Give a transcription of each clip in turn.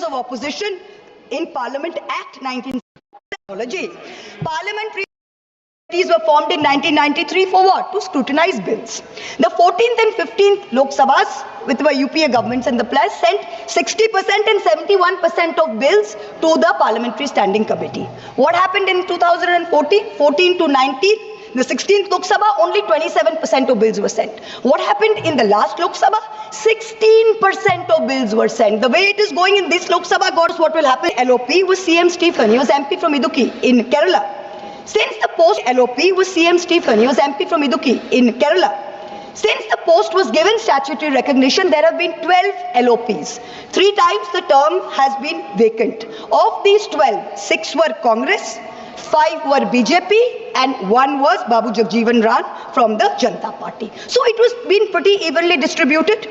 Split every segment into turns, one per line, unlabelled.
years of opposition in Parliament Act 1960. Parliamentary committees were formed in 1993 for what? To scrutinize bills. The 14th and 15th Lok Sabhas with the UPA governments and the plus sent 60% and 71% of bills to the Parliamentary Standing Committee. What happened in 2014? 14 to 19? The 16th Lok Sabha, only 27% of bills were sent. What happened in the last Lok Sabha? 16% of bills were sent. The way it is going in this Lok Sabha, God knows what will happen. LOP was CM Stephen. He was MP from Idukki in Kerala. Since the post LOP was CM Stephen. He was MP from Idukki in Kerala. Since the post was given statutory recognition, there have been 12 LOPs. 3 times the term has been vacant. Of these 12, 6 were Congress, 5 were BJP, and 1 was Babu Jagjeevan Ram from the Janata Party. So it was been pretty evenly distributed.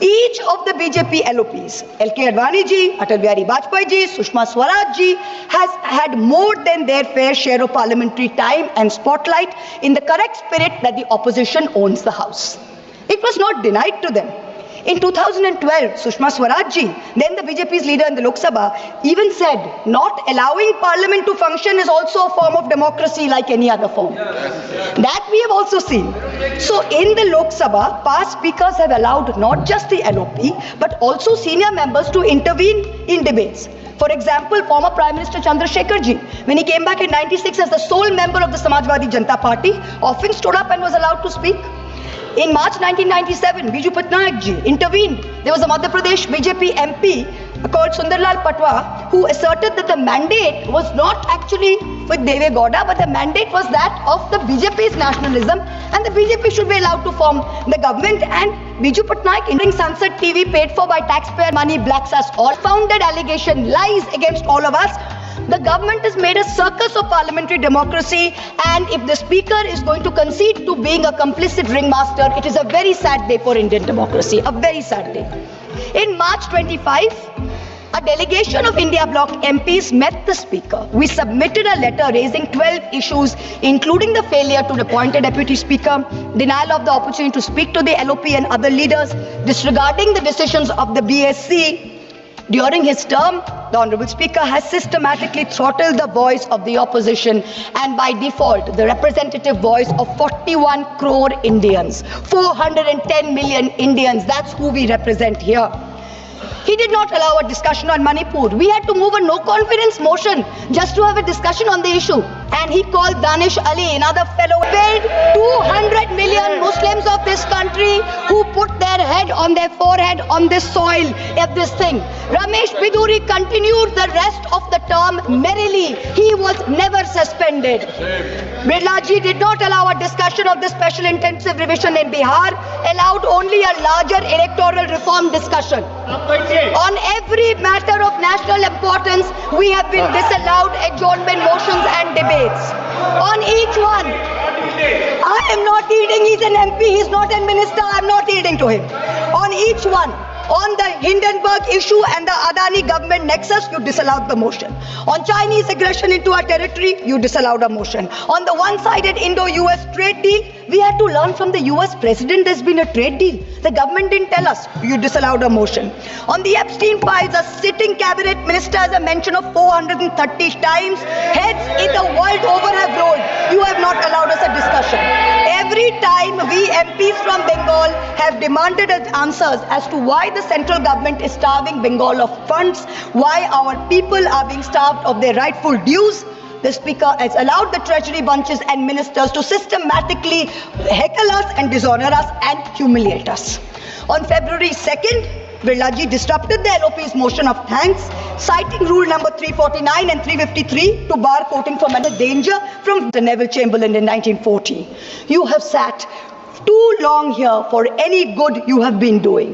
Each of the BJP LOPs, LK Advani ji, Atal Bihari Vajpayee ji, Sushma Swaraj ji, has had more than their fair share of parliamentary time and spotlight in the correct spirit that the opposition owns the House. It was not denied to them. In 2012, Sushma Swaraj ji, then the BJP's leader in the Lok Sabha, even said, not allowing parliament to function is also a form of democracy like any other form. That we have also seen. So in the Lok Sabha, past speakers have allowed not just the LOP, but also senior members to intervene in debates. For example, former Prime Minister Chandrasekhar ji, when he came back in 96 as the sole member of the Samajwadi Janata Party, often stood up and was allowed to speak. In March 1997, Biju Patnaik ji intervened. There was a Madhya Pradesh BJP MP called Sundarlal Patwa who asserted that the mandate was not actually with Deve Gowda, but the mandate was that of the BJP's nationalism, and the BJP should be allowed to form the government. And Biju Patnaik, in Sansad TV paid for by taxpayer money, blacks us all. Founded allegation, lies against all of us. The government has made a circus of parliamentary democracy, and if the speaker is going to concede to being a complicit ringmaster, it is a very sad day for Indian democracy, a very sad day. In March 25, a delegation of India Bloc MPs met the speaker. We submitted a letter raising 12 issues, including the failure to appoint a deputy speaker, denial of the opportunity to speak to the LOP and other leaders, disregarding the decisions of the BSC. During his term, the Honorable Speaker has systematically throttled the voice of the opposition and by default, the representative voice of 41 crore Indians, 410 million Indians. That's who we represent here. He did not allow a discussion on Manipur. We had to move a no-confidence motion just to have a discussion on the issue. And he called Danish Ali, another fellow, 200 million Muslims of this country who put their head on their forehead on this soil of this thing. Ramesh Biduri continued the rest of the term merrily. He was never suspended. Birlaji did not allow a discussion of the special intensive revision in Bihar, allowed only a larger electoral reform discussion. On every matter of national importance, we have been disallowed adjournment motions and debates. On each one, I am not yielding. He's an MP, he's not a minister, I'm not yielding to him. On each one, on the Hindenburg issue and the Adani government nexus, you disallowed the motion. On Chinese aggression into our territory, you disallowed a motion. On the one-sided Indo-US trade deal, we had to learn from the US president there's been a trade deal. The government didn't tell us. You disallowed a motion. On the Epstein files, a sitting cabinet minister has a mention of 430 times. Heads in the world over have rolled. You have not allowed us a discussion. Every time we MPs from Bengal have demanded answers as to why the central government is starving Bengal of funds, why our people are being starved of their rightful dues, the Speaker has allowed the treasury bunches and ministers to systematically heckle us and dishonor us and humiliate us. On February 2nd, Birlaji disrupted the LOP's motion of thanks, citing rule number 349 and 353 to bar quoting from a danger from the Neville Chamberlain in 1940. You have sat too long here for any good you have been doing.